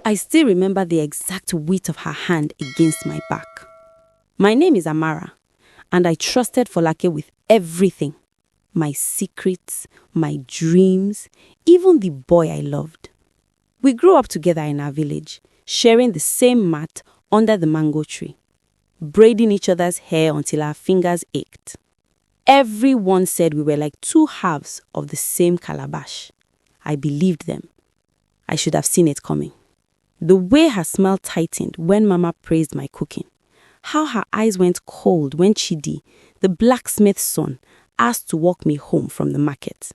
I still remember the exact weight of her hand against my back. My name is Amara, and I trusted Folake with everything. My secrets, my dreams, even the boy I loved. We grew up together in our village, sharing the same mat under the mango tree, braiding each other's hair until our fingers ached. Everyone said we were like two halves of the same calabash. I believed them. I should have seen it coming. The way her smile tightened when Mama praised my cooking. How her eyes went cold when Chidi, the blacksmith's son, asked to walk me home from the market.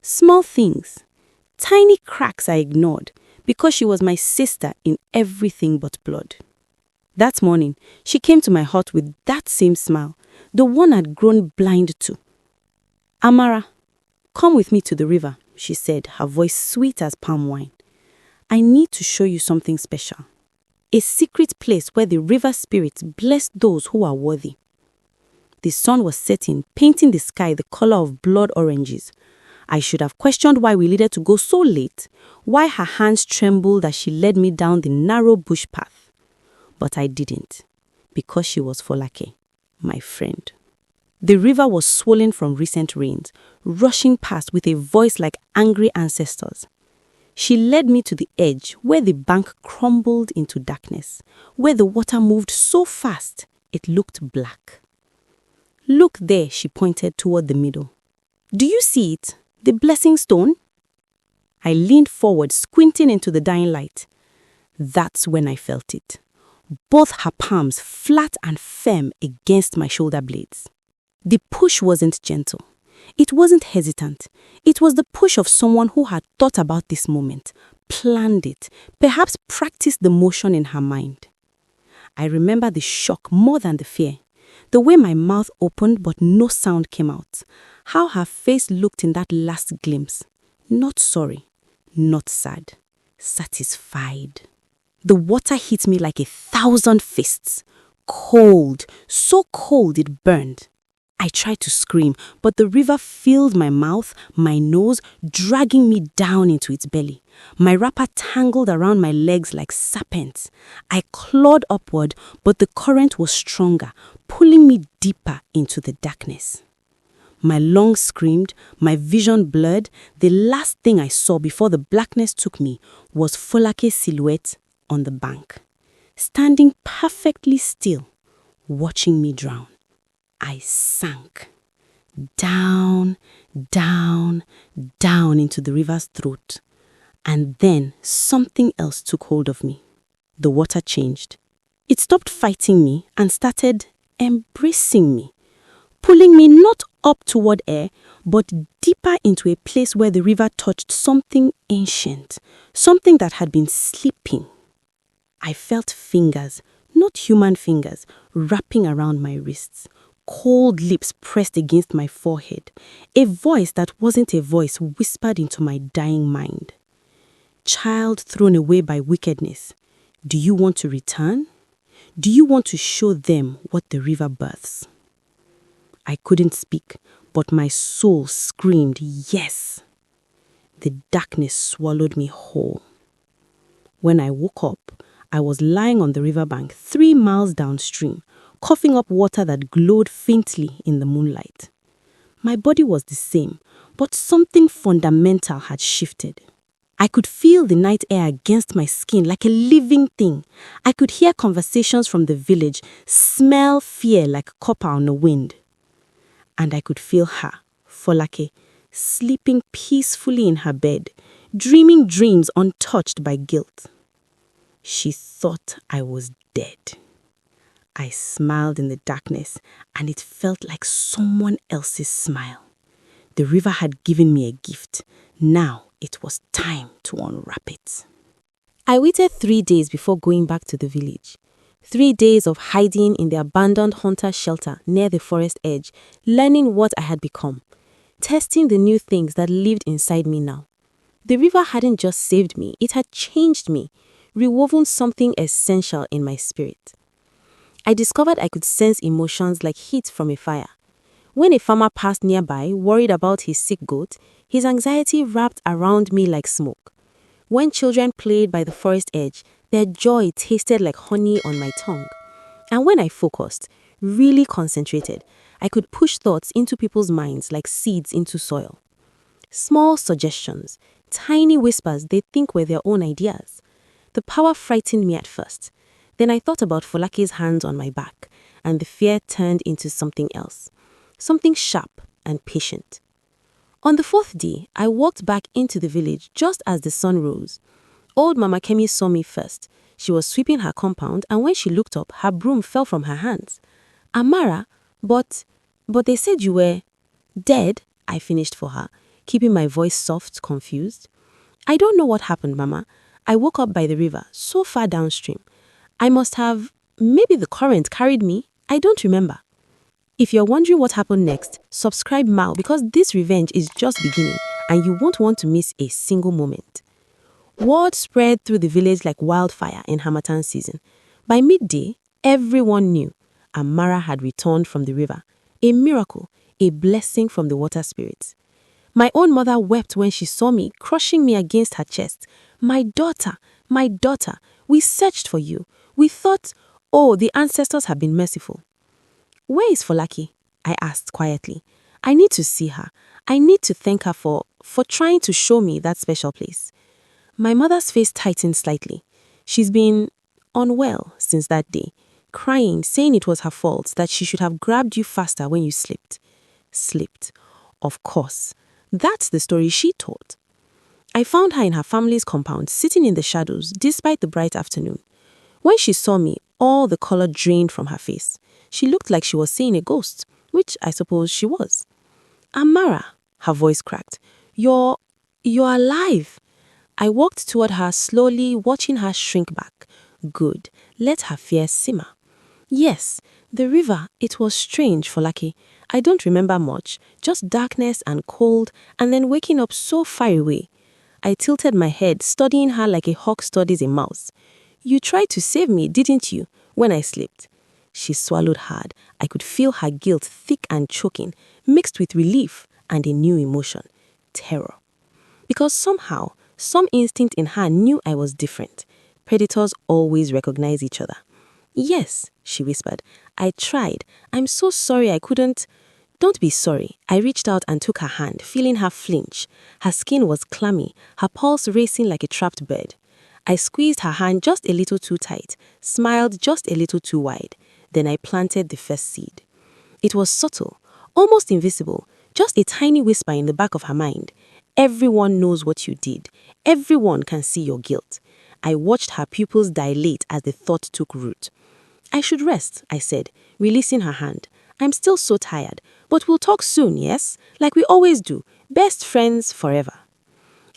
Small things, tiny cracks I ignored because she was my sister in everything but blood. That morning, she came to my hut with that same smile, the one I'd grown blind to. "Amara, come with me to the river," she said, her voice sweet as palm wine. "I need to show you something special. A secret place where the river spirits bless those who are worthy." The sun was setting, painting the sky the color of blood oranges. I should have questioned why we needed to go so late, why her hands trembled as she led me down the narrow bush path. But I didn't, because she was Folake, my friend. The river was swollen from recent rains, rushing past with a voice like angry ancestors. She led me to the edge where the bank crumbled into darkness, where the water moved so fast it looked black. "Look there," she pointed toward the middle. "Do you see it? The blessing stone?" I leaned forward, squinting into the dying light. That's when I felt it. Both her palms flat and firm against my shoulder blades. The push wasn't gentle. It wasn't hesitant. It was the push of someone who had thought about this moment, planned it, perhaps practiced the motion in her mind. I remember the shock more than the fear. The way my mouth opened but no sound came out. How her face looked in that last glimpse. Not sorry, not sad, satisfied. The water hit me like 1,000 fists. Cold, so cold it burned. I tried to scream, but the river filled my mouth, my nose, dragging me down into its belly. My wrapper tangled around my legs like serpents. I clawed upward, but the current was stronger, pulling me deeper into the darkness. My lungs screamed, my vision blurred. The last thing I saw before the blackness took me was Folake's silhouette on the bank, standing perfectly still, watching me drown. I sank down, down, down into the river's throat. And then something else took hold of me. The water changed. It stopped fighting me and started embracing me, pulling me not up toward air, but deeper into a place where the river touched something ancient, something that had been sleeping. I felt fingers, not human fingers, wrapping around my wrists. Cold lips pressed against my forehead. A voice that wasn't a voice whispered into my dying mind. "Child thrown away by wickedness, do you want to return? Do you want to show them what the river births?" I couldn't speak, but my soul screamed yes. The darkness swallowed me whole. When I woke up, I was lying on the riverbank 3 miles downstream, coughing up water that glowed faintly in the moonlight. My body was the same, but something fundamental had shifted. I could feel the night air against my skin like a living thing. I could hear conversations from the village, smell fear like copper on the wind. And I could feel her, Folake, sleeping peacefully in her bed, dreaming dreams untouched by guilt. She thought I was dead. I smiled in the darkness, and it felt like someone else's smile. The river had given me a gift. Now it was time to unwrap it. I waited 3 days before going back to the village. 3 days of hiding in the abandoned hunter shelter near the forest edge, learning what I had become, testing the new things that lived inside me now. The river hadn't just saved me, it had changed me, rewoven something essential in my spirit. I discovered I could sense emotions like heat from a fire. When a farmer passed nearby, worried about his sick goat, his anxiety wrapped around me like smoke. When children played by the forest edge, their joy tasted like honey on my tongue. And when I focused, really concentrated, I could push thoughts into people's minds like seeds into soil. Small suggestions, tiny whispers they think were their own ideas. The power frightened me at first. Then I thought about Folake's hands on my back, and the fear turned into something else. Something sharp and patient. On the fourth day, I walked back into the village just as the sun rose. Old Mama Kemi saw me first. She was sweeping her compound, and when she looked up, her broom fell from her hands. Amara, but they said you were dead, I finished for her, keeping my voice soft, confused. I don't know what happened, Mama. I woke up by the river, so far downstream. Maybe the current carried me. I don't remember. If you're wondering what happened next, subscribe now because this revenge is just beginning and you won't want to miss a single moment. Word spread through the village like wildfire in Harmattan season. By midday, everyone knew Amara had returned from the river. A miracle, a blessing from the water spirits. My own mother wept when she saw me, crushing me against her chest. My daughter, we searched for you. We thought, the ancestors have been merciful. Where is Folake? I asked quietly. I need to see her. I need to thank her for trying to show me that special place. My mother's face tightened slightly. She's been unwell since that day, crying, saying it was her fault, that she should have grabbed you faster when you slipped. Slipped. Of course. That's the story she told. I found her in her family's compound, sitting in the shadows despite the bright afternoon. When she saw me, all the color drained from her face. She looked like she was seeing a ghost, which I suppose she was. Amara, her voice cracked. You're alive. I walked toward her slowly, watching her shrink back. Good. Let her fear simmer. Yes, the river, it was strange, Folake. I don't remember much, just darkness and cold, and then waking up so far away. I tilted my head, studying her like a hawk studies a mouse. You tried to save me, didn't you, when I slipped? She swallowed hard. I could feel her guilt thick and choking, mixed with relief and a new emotion, terror. Because somehow, some instinct in her knew I was different. Predators always recognize each other. Yes, she whispered. I tried. I'm so sorry I couldn't. Don't be sorry. I reached out and took her hand, feeling her flinch. Her skin was clammy, her pulse racing like a trapped bird. I squeezed her hand just a little too tight, smiled just a little too wide. Then I planted the first seed. It was subtle, almost invisible, just a tiny whisper in the back of her mind. Everyone knows what you did. Everyone can see your guilt. I watched her pupils dilate as the thought took root. I should rest, I said, releasing her hand. I'm still so tired, but we'll talk soon, yes? Like we always do. Best friends forever.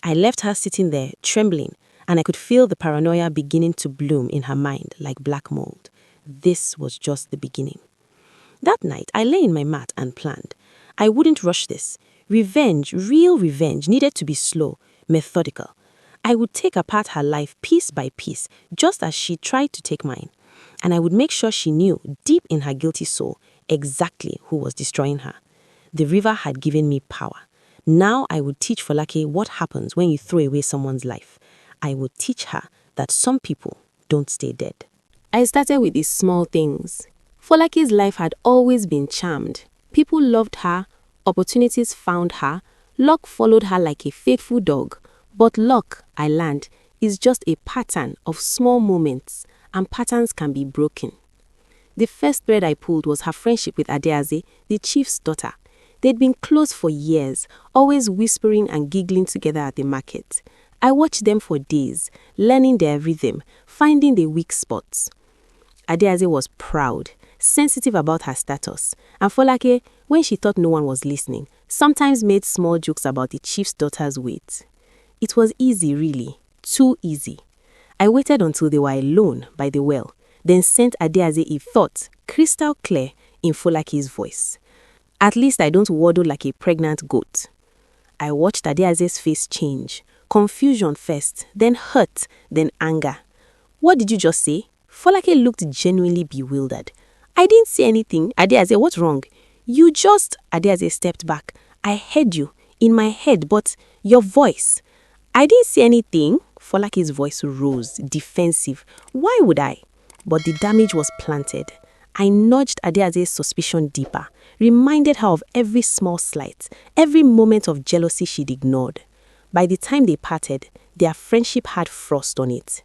I left her sitting there, trembling, and I could feel the paranoia beginning to bloom in her mind like black mold. This was just the beginning. That night, I lay in my mat and planned. I wouldn't rush this. Revenge, real revenge, needed to be slow, methodical. I would take apart her life piece by piece, just as she tried to take mine. And I would make sure she knew, deep in her guilty soul, exactly who was destroying her. The river had given me power. Now I would teach Folake what happens when you throw away someone's life. I would teach her that some people don't stay dead. I started with these small things. Folake's life had always been charmed. People loved her, opportunities found her, luck followed her like a faithful dog. But luck, I learned, is just a pattern of small moments, and patterns can be broken. The first thread I pulled was her friendship with Adeaze, the chief's daughter. They'd been close for years, always whispering and giggling together at the market. I watched them for days, learning their rhythm, finding their weak spots. Adeaze was proud, sensitive about her status, and Folake, when she thought no one was listening, sometimes made small jokes about the chief's daughter's weight. It was easy, really, too easy. I waited until they were alone by the well, then sent Adeaze a thought, crystal clear, in Folake's voice. At least I don't waddle like a pregnant goat. I watched Adeaze's face change. Confusion first, then hurt, then anger. What did you just say? Folake looked genuinely bewildered. I didn't say anything. Adeaze, what's wrong? Adeaze stepped back. I heard you, in my head, but your voice. I didn't say anything. Folake's voice rose, defensive. Why would I? But the damage was planted. I nudged Adeaze's suspicion deeper, reminded her of every small slight, every moment of jealousy she'd ignored. By the time they parted, their friendship had frost on it.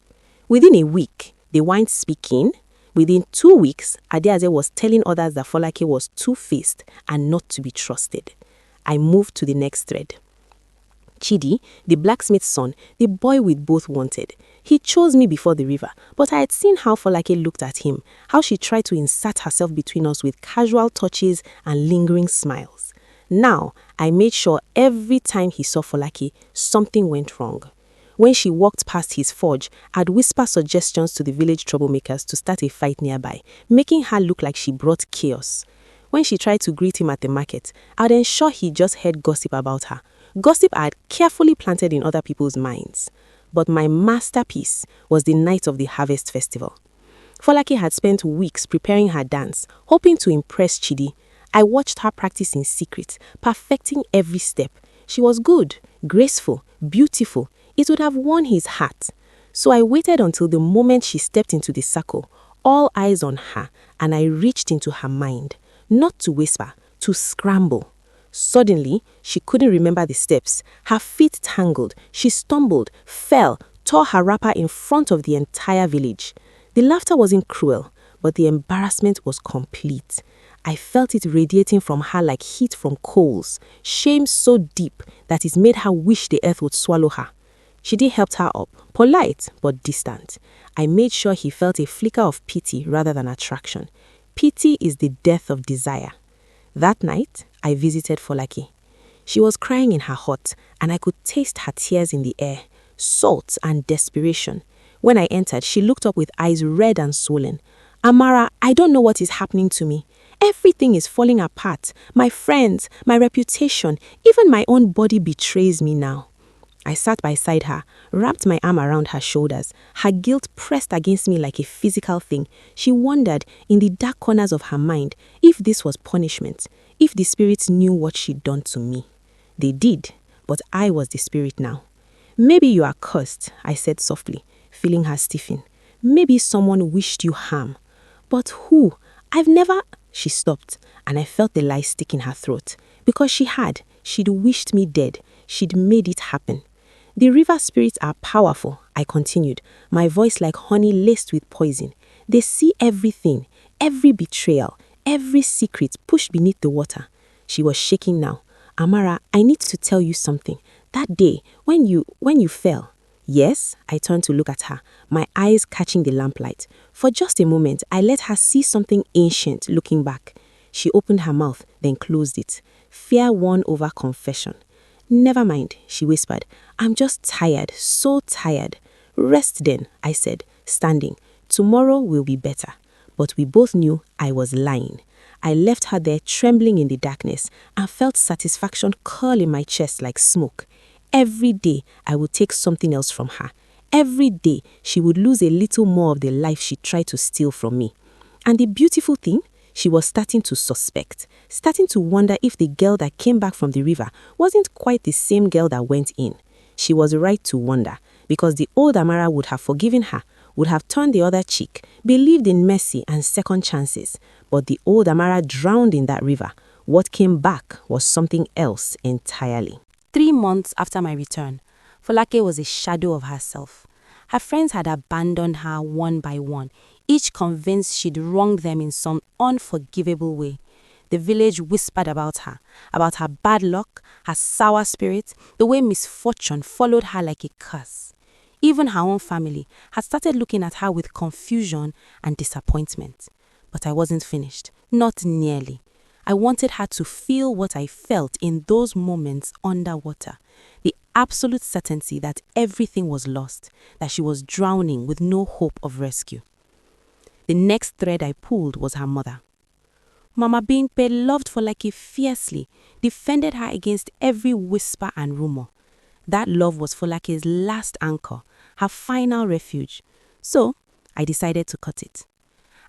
Within a week, they weren't speaking. Within 2 weeks, Adeaze was telling others that Folake was two-faced and not to be trusted. I moved to the next thread. Chidi, the blacksmith's son, the boy we both wanted. He chose me before the river, but I had seen how Folake looked at him, how she tried to insert herself between us with casual touches and lingering smiles. Now, I made sure every time he saw Folake, something went wrong. When she walked past his forge, I'd whisper suggestions to the village troublemakers to start a fight nearby, making her look like she brought chaos. When she tried to greet him at the market, I'd ensure he just heard gossip about her. Gossip I had carefully planted in other people's minds. But my masterpiece was the night of the harvest festival. Folake had spent weeks preparing her dance, hoping to impress Chidi. I watched her practice in secret, perfecting every step. She was good, graceful, beautiful. It would have won his heart. So I waited until the moment she stepped into the circle, all eyes on her, and I reached into her mind, not to whisper, to scramble. Suddenly, she couldn't remember the steps. Her feet tangled. She stumbled, fell, tore her wrapper in front of the entire village. The laughter wasn't cruel, but the embarrassment was complete. I felt it radiating from her like heat from coals, shame so deep that it made her wish the earth would swallow her. Chidi helped her up, polite but distant. I made sure he felt a flicker of pity rather than attraction. Pity is the death of desire. That night, I visited Folake. She was crying in her hut, and I could taste her tears in the air, salt and desperation. When I entered, she looked up with eyes red and swollen. Amara, I don't know what is happening to me. Everything is falling apart. My friends, my reputation, even my own body betrays me now. I sat beside her, wrapped my arm around her shoulders. Her guilt pressed against me like a physical thing. She wondered, in the dark corners of her mind, if this was punishment, if the spirits knew what she'd done to me. They did, but I was the spirit now. Maybe you are cursed, I said softly, feeling her stiffen. Maybe someone wished you harm. But who? I've never... She stopped, and I felt the lie stick in her throat. Because she'd wished me dead. She'd made it happen. The river spirits are powerful, I continued, my voice like honey laced with poison. They see everything, every betrayal, every secret pushed beneath the water. She was shaking now. Amara, I need to tell you something. That day, when you fell. Yes, I turned to look at her, my eyes catching the lamplight. For just a moment, I let her see something ancient looking back. She opened her mouth, then closed it. Fear won over confession. Never mind, she whispered. I'm just tired, so tired. Rest then, I said, standing. Tomorrow will be better. But we both knew I was lying. I left her there trembling in the darkness and felt satisfaction curl in my chest like smoke. Every day I would take something else from her. Every day she would lose a little more of the life she tried to steal from me. And the beautiful thing, she was starting to suspect, starting to wonder if the girl that came back from the river wasn't quite the same girl that went in. She was right to wonder, because the old Amara would have forgiven her, would have turned the other cheek, believed in mercy and second chances. But the old Amara drowned in that river. What came back was something else entirely. 3 months after my return, Folake was a shadow of herself. Her friends had abandoned her one by one, each convinced she'd wronged them in some unforgivable way. The village whispered about her bad luck, her sour spirit, the way misfortune followed her like a curse. Even her own family had started looking at her with confusion and disappointment. But I wasn't finished, not nearly. I wanted her to feel what I felt in those moments underwater. The absolute certainty that everything was lost, that she was drowning with no hope of rescue. The next thread I pulled was her mother. Mama Bimpe loved Folake fiercely, defended her against every whisper and rumor. That love was Folake's last anchor, her final refuge. So, I decided to cut it.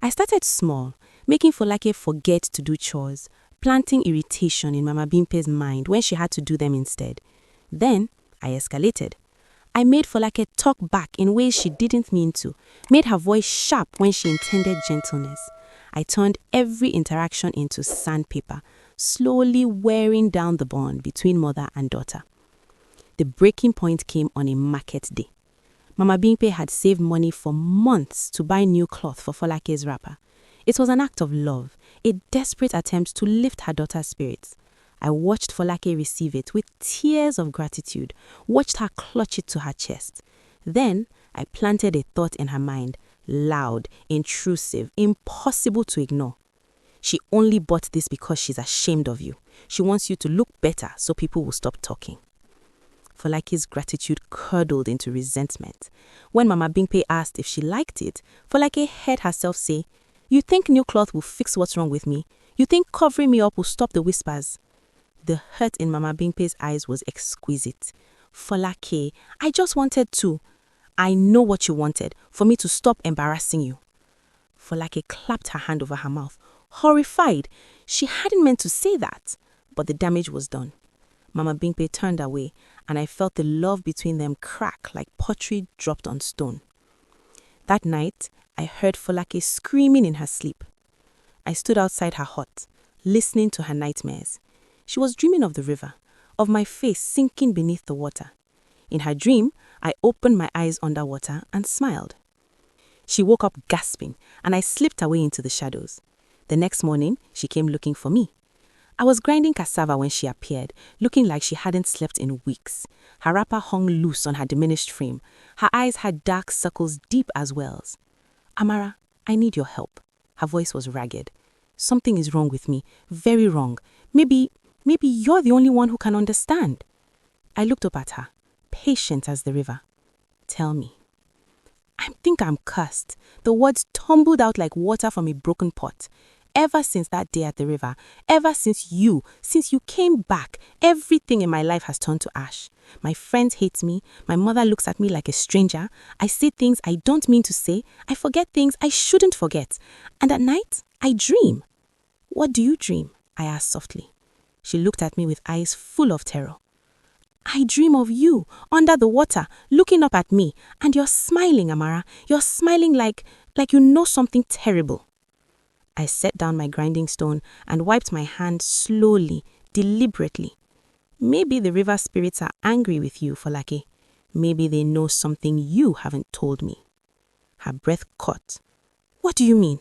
I started small, making Folake forget to do chores, planting irritation in Mama Bimpe's mind when she had to do them instead. Then, I escalated. I made Folake talk back in ways she didn't mean to, made her voice sharp when she intended gentleness. I turned every interaction into sandpaper, slowly wearing down the bond between mother and daughter. The breaking point came on a market day. Mama Bimpe had saved money for months to buy new cloth for Folake's wrapper. It was an act of love, a desperate attempt to lift her daughter's spirits. I watched Folake receive it with tears of gratitude, watched her clutch it to her chest. Then I planted a thought in her mind, loud, intrusive, impossible to ignore. She only bought this because she's ashamed of you. She wants you to look better so people will stop talking. Folake's gratitude curdled into resentment. When Mama Bimpe asked if she liked it, Folake heard herself say, "You think new cloth will fix what's wrong with me? You think covering me up will stop the whispers?" The hurt in Mama Bimpe's eyes was exquisite. "Folake, I just wanted to. I know what you wanted, for me to stop embarrassing you." Folake clapped her hand over her mouth, horrified. She hadn't meant to say that, but the damage was done. Mama Bimpe turned away, and I felt the love between them crack like pottery dropped on stone. That night, I heard Folake screaming in her sleep. I stood outside her hut, listening to her nightmares. She was dreaming of the river, of my face sinking beneath the water. In her dream, I opened my eyes underwater and smiled. She woke up gasping, and I slipped away into the shadows. The next morning, she came looking for me. I was grinding cassava when she appeared, looking like she hadn't slept in weeks. Her wrapper hung loose on her diminished frame. Her eyes had dark circles deep as wells. "Amara, I need your help." Her voice was ragged. "Something is wrong with me, very wrong. Maybe you're the only one who can understand." I looked up at her, patient as the river. "Tell me." "I think I'm cursed." The words tumbled out like water from a broken pot. "Ever since that day at the river, ever since you came back, everything in my life has turned to ash. My friends hate me. My mother looks at me like a stranger. I say things I don't mean to say. I forget things I shouldn't forget. And at night, I dream." "What do you dream?" I asked softly. She looked at me with eyes full of terror. "I dream of you, under the water, looking up at me. And you're smiling, Amara. You're smiling like you know something terrible." I set down my grinding stone and wiped my hand slowly, deliberately. "Maybe the river spirits are angry with you, Folake. Maybe they know something you haven't told me." Her breath caught. "What do you mean?"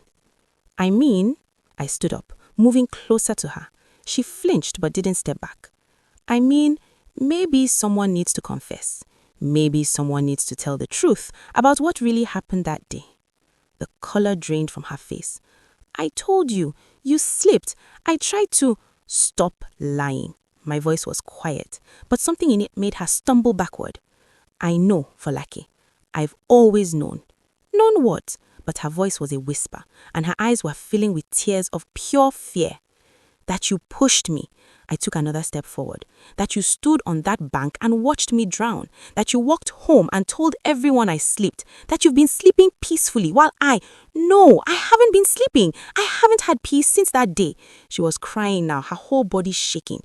"I mean," I stood up, moving closer to her. She flinched but didn't step back. "I mean, maybe someone needs to confess. Maybe someone needs to tell the truth about what really happened that day." The color drained from her face. "I told you, you slipped. I tried to—" "Stop lying." My voice was quiet, but something in it made her stumble backward. "I know, Folake. I've always known." "Known what?" But her voice was a whisper, and her eyes were filling with tears of pure fear. "That you pushed me." I took another step forward. "That you stood on that bank and watched me drown. That you walked home and told everyone I slept. That you've been sleeping peacefully while No, I haven't been sleeping. I haven't had peace since that day." She was crying now, her whole body shaking.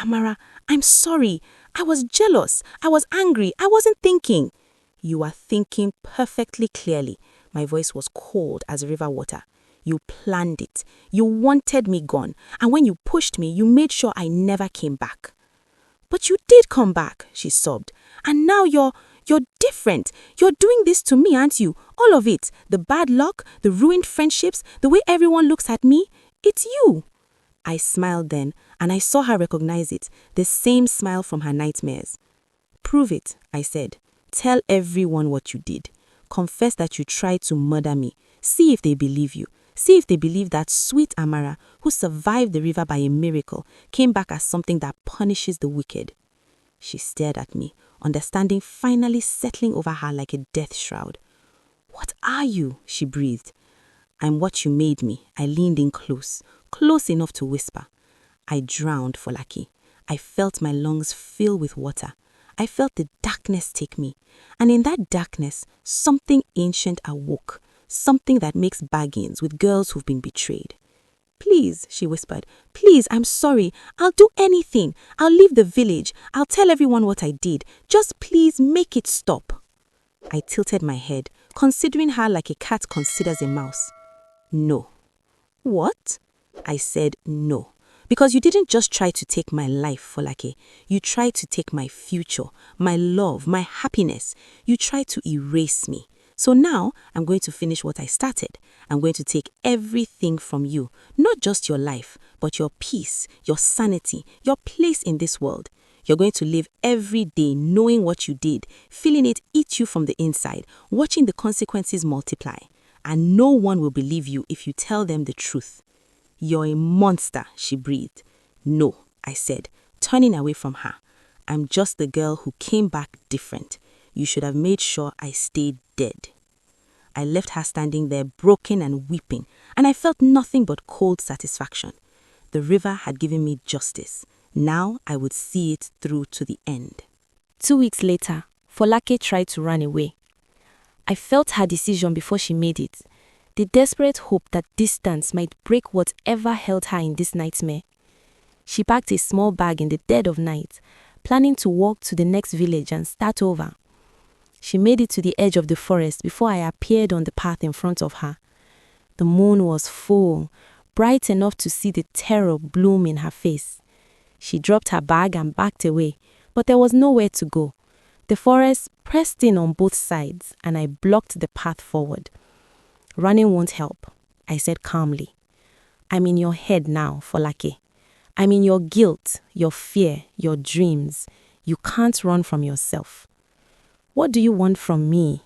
"Amara, I'm sorry. I was jealous. I was angry. I wasn't thinking." "You are thinking perfectly clearly." My voice was cold as river water. "You planned it. You wanted me gone. And when you pushed me, you made sure I never came back." "But you did come back," she sobbed. "And now you're different. You're doing this to me, aren't you? All of it. The bad luck, the ruined friendships, the way everyone looks at me. It's you." I smiled then, and I saw her recognize it, the same smile from her nightmares. "Prove it," I said. "Tell everyone what you did. Confess that you tried to murder me. See if they believe you. See if they believe that sweet Amara, who survived the river by a miracle, came back as something that punishes the wicked." She stared at me, understanding finally settling over her like a death shroud. "What are you?" she breathed. "I'm what you made me." I leaned in close enough to whisper. "I drowned, Folake. I felt my lungs fill with water. I felt the darkness take me. And in that darkness, something ancient awoke. Something that makes bargains with girls who've been betrayed. Please, she whispered. Please, I'm sorry. I'll do anything. I'll leave the village. I'll tell everyone what I did. Just please make it stop. I tilted my head, considering her like a cat considers a mouse. No. What? I said no. Because you didn't just try to take my life, Folake. You tried to take my future, my love, my happiness. You tried to erase me. So now I'm going to finish what I started. I'm going to take everything from you, not just your life, but your peace, your sanity, your place in this world. You're going to live every day knowing what you did, feeling it eat you from the inside, watching the consequences multiply. And no one will believe you if you tell them the truth. You're a monster, she breathed. No, I said, turning away from her. I'm just the girl who came back different. You should have made sure I stayed dead. I left her standing there broken and weeping, and I felt nothing but cold satisfaction. The river had given me justice. Now I would see it through to the end. 2 weeks later, Folake tried to run away. I felt her decision before she made it. The desperate hope that distance might break whatever held her in this nightmare. She packed a small bag in the dead of night, planning to walk to the next village and start over. She made it to the edge of the forest before I appeared on the path in front of her. The moon was full, bright enough to see the terror bloom in her face. She dropped her bag and backed away, but there was nowhere to go. The forest pressed in on both sides, and I blocked the path forward. Running won't help, I said calmly. I'm in your head now, Folake. I'm in your guilt, your fear, your dreams. You can't run from yourself. What do you want from me?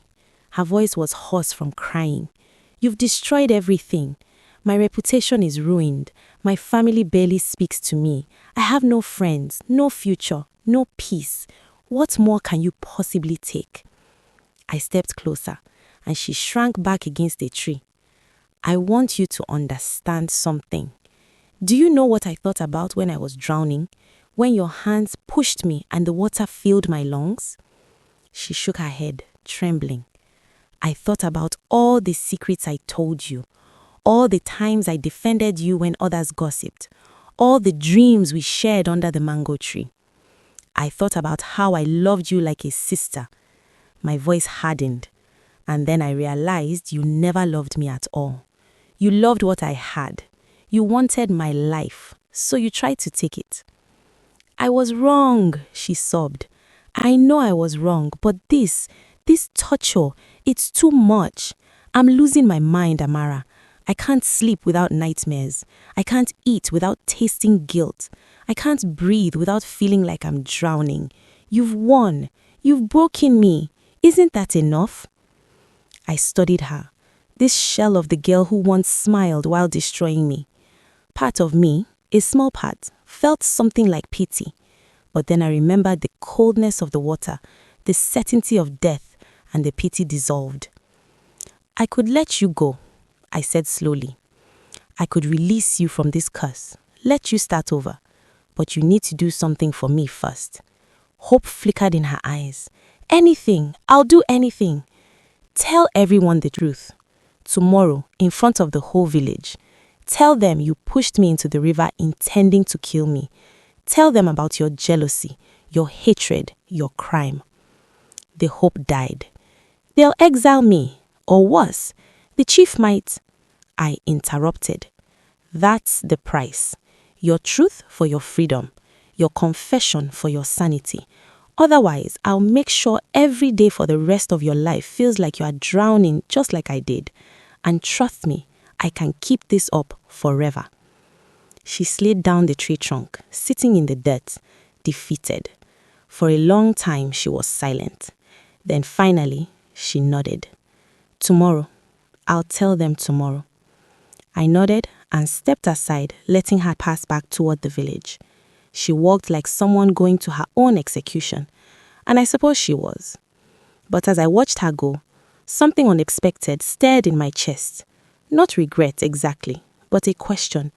Her voice was hoarse from crying. You've destroyed everything. My reputation is ruined. My family barely speaks to me. I have no friends, no future, no peace. What more can you possibly take? I stepped closer, and she shrank back against a tree. I want you to understand something. Do you know what I thought about when I was drowning? When your hands pushed me and the water filled my lungs? She shook her head, trembling. I thought about all the secrets I told you, all the times I defended you when others gossiped, all the dreams we shared under the mango tree. I thought about how I loved you like a sister. My voice hardened, and then I realized you never loved me at all. You loved what I had. You wanted my life, so you tried to take it. I was wrong, she sobbed. I know I was wrong, but this torture, it's too much. I'm losing my mind, Amara. I can't sleep without nightmares. I can't eat without tasting guilt. I can't breathe without feeling like I'm drowning. You've won. You've broken me. Isn't that enough? I studied her, this shell of the girl who once smiled while destroying me. Part of me, a small part, felt something like pity. But then I remembered the coldness of the water, the certainty of death, and the pity dissolved. I could let you go, I said slowly. I could release you from this curse, let you start over. But you need to do something for me first. Hope flickered in her eyes. Anything, I'll do anything. Tell everyone the truth. Tomorrow, in front of the whole village. Tell them you pushed me into the river intending to kill me. Tell them about your jealousy, your hatred, your crime. The hope died. They'll exile me, or worse, the chief might. I interrupted. That's the price. Your truth for your freedom, your confession for your sanity. Otherwise, I'll make sure every day for the rest of your life feels like you are drowning just like I did. And trust me, I can keep this up forever. She slid down the tree trunk, sitting in the dirt, defeated. For a long time, she was silent. Then finally, she nodded. Tomorrow. I'll tell them tomorrow. I nodded and stepped aside, letting her pass back toward the village. She walked like someone going to her own execution, and I suppose she was. But as I watched her go, something unexpected stirred in my chest. Not regret exactly, but a question.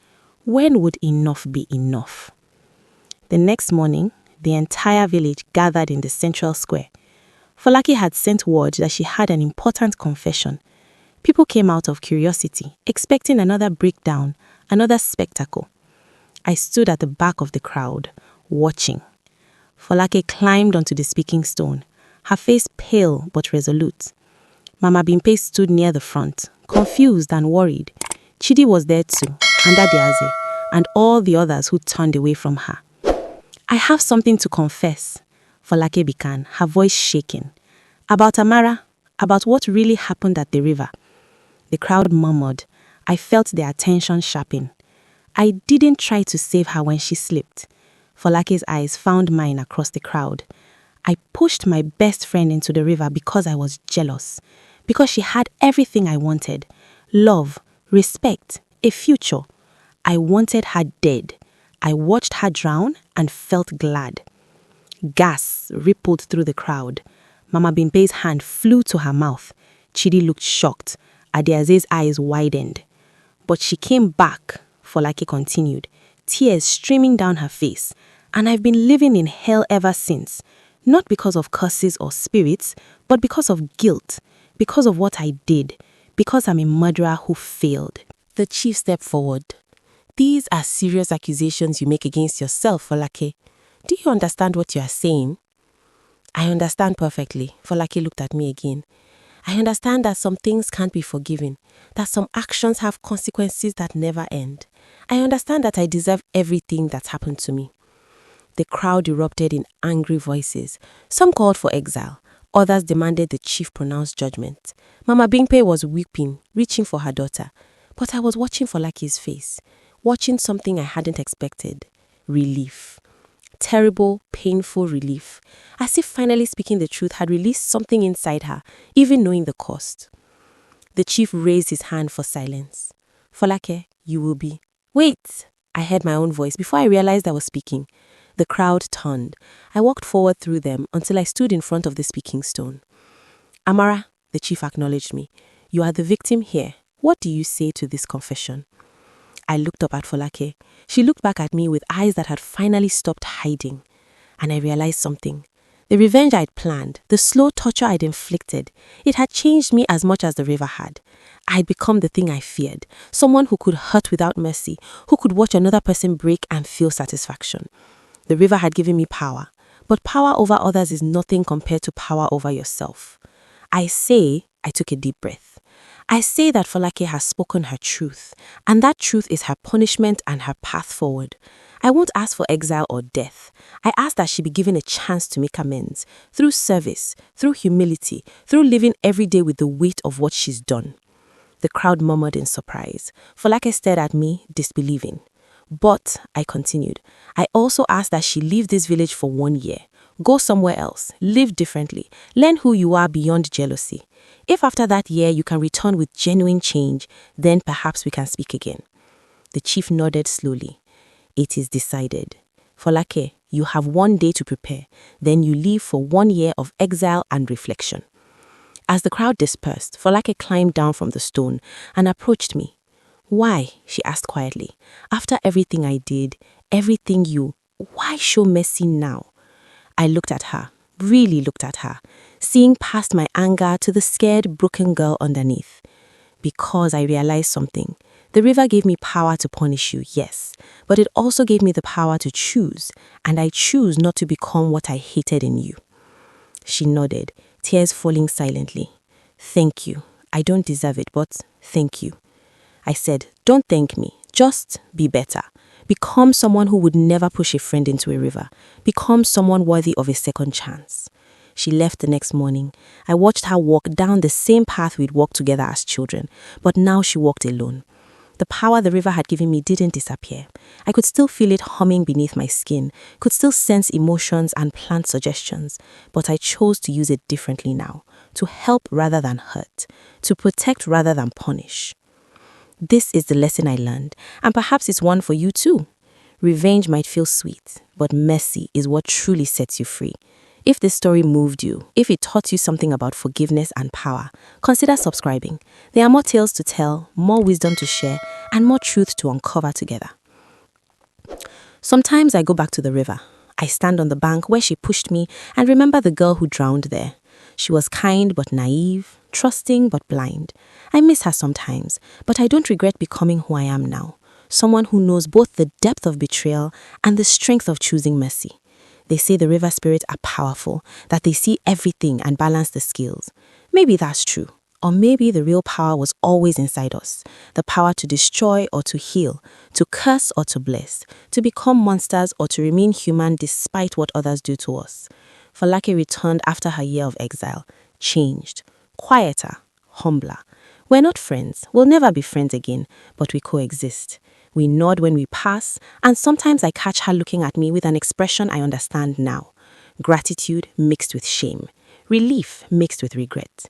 When would enough be enough? The next morning, the entire village gathered in the central square. Folake had sent word that she had an important confession. People came out of curiosity, expecting another breakdown, Another spectacle. I stood at the back of the crowd, watching. Folake climbed onto the speaking stone, her face pale but resolute. Mama Bimpe stood near the front, confused and worried. Chidi was there too, and Adiaze, and all the others who turned away from her. I have something to confess, Folake began, her voice shaking. About Amara, about what really happened at the river. The crowd murmured. I felt their attention sharpen. I didn't try to save her when she slipped. Folake's eyes found mine across the crowd. I pushed my best friend into the river because I was jealous. Because she had everything I wanted. Love, respect, a future. I wanted her dead. I watched her drown and felt glad. Gas rippled through the crowd. Mama Bimpe's hand flew to her mouth. Chidi looked shocked. Adiaze's eyes widened. But she came back, Folake continued, tears streaming down her face. And I've been living in hell ever since. Not because of curses or spirits, but because of guilt. Because of what I did. Because I'm a murderer who failed. The chief stepped forward. These are serious accusations you make against yourself, Folake. Do you understand what you are saying? I understand perfectly. Folake looked at me again. I understand that some things can't be forgiven, that some actions have consequences that never end. I understand that I deserve everything that's happened to me. The crowd erupted in angry voices. Some called for exile. Others demanded the chief pronounce judgment. Mama Bingpe was weeping, reaching for her daughter. But I was watching Folake's face, watching something I hadn't expected. Relief. Terrible, painful relief. As if finally speaking the truth had released something inside her, even knowing the cost. The chief raised his hand for silence. Folake, you will be. Wait! I heard my own voice before I realized I was speaking. The crowd turned. I walked forward through them until I stood in front of the speaking stone. Amara, the chief acknowledged me. You are the victim here. What do you say to this confession? I looked up at Folake. She looked back at me with eyes that had finally stopped hiding. And I realized something. The revenge I'd planned, the slow torture I'd inflicted, it had changed me as much as the river had. I'd become the thing I feared, someone who could hurt without mercy, who could watch another person break and feel satisfaction. The river had given me power, but power over others is nothing compared to power over yourself. I took a deep breath. I say that Folake has spoken her truth, and that truth is her punishment and her path forward. I won't ask for exile or death. I ask that she be given a chance to make amends, through service, through humility, through living every day with the weight of what she's done. The crowd murmured in surprise. Folake stared at me, disbelieving. But, I continued, I also ask that she leave this village for 1 year. Go somewhere else, live differently, learn who you are beyond jealousy. If after that year you can return with genuine change, then perhaps we can speak again. The chief nodded slowly. It is decided. Folake, you have 1 day to prepare, then you leave for 1 year of exile and reflection. As the crowd dispersed, Folake climbed down from the stone and approached me. Why? She asked quietly. After everything I did, why show mercy now? I looked at her, really looked at her, seeing past my anger to the scared, broken girl underneath. Because I realized something. The river gave me power to punish you, yes, but it also gave me the power to choose, and I choose not to become what I hated in you. She nodded, tears falling silently. Thank you. I don't deserve it, but thank you. I said, don't thank me, just be better. Become someone who would never push a friend into a river. Become someone worthy of a second chance. She left the next morning. I watched her walk down the same path we'd walked together as children, but now she walked alone. The power the river had given me didn't disappear. I could still feel it humming beneath my skin, could still sense emotions and plant suggestions, but I chose to use it differently now, to help rather than hurt, to protect rather than punish. This is the lesson I learned, and perhaps it's one for you too. Revenge might feel sweet, but mercy is what truly sets you free. If this story moved you, if it taught you something about forgiveness and power, consider subscribing. There are more tales to tell, more wisdom to share, and more truth to uncover together. Sometimes I go back to the river. I stand on the bank where she pushed me and remember the girl who drowned there. She was kind but naive, trusting but blind. I miss her sometimes, but I don't regret becoming who I am now. someone who knows both the depth of betrayal and the strength of choosing mercy. They say the river spirits are powerful, that they see everything and balance the scales. Maybe that's true. Or maybe the real power was always inside us. The power to destroy or to heal, to curse or to bless, to become monsters or to remain human despite what others do to us. Folake returned after her year of exile, changed, quieter, humbler. We're not friends, we'll never be friends again, but we coexist. We nod when we pass, and sometimes I catch her looking at me with an expression I understand now. Gratitude mixed with shame, relief mixed with regret.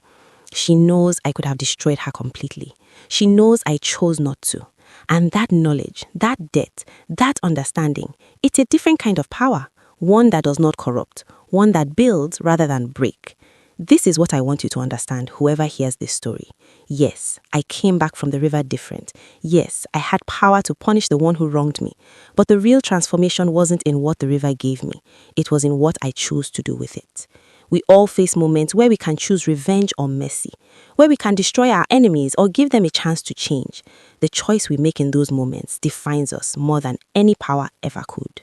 She knows I could have destroyed her completely. She knows I chose not to. And that knowledge, that depth, that understanding, it's a different kind of power. One that does not corrupt, one that builds rather than break. This is what I want you to understand, whoever hears this story. Yes, I came back from the river different. Yes, I had power to punish the one who wronged me. But the real transformation wasn't in what the river gave me. It was in what I chose to do with it. We all face moments where we can choose revenge or mercy, where we can destroy our enemies or give them a chance to change. The choice we make in those moments defines us more than any power ever could.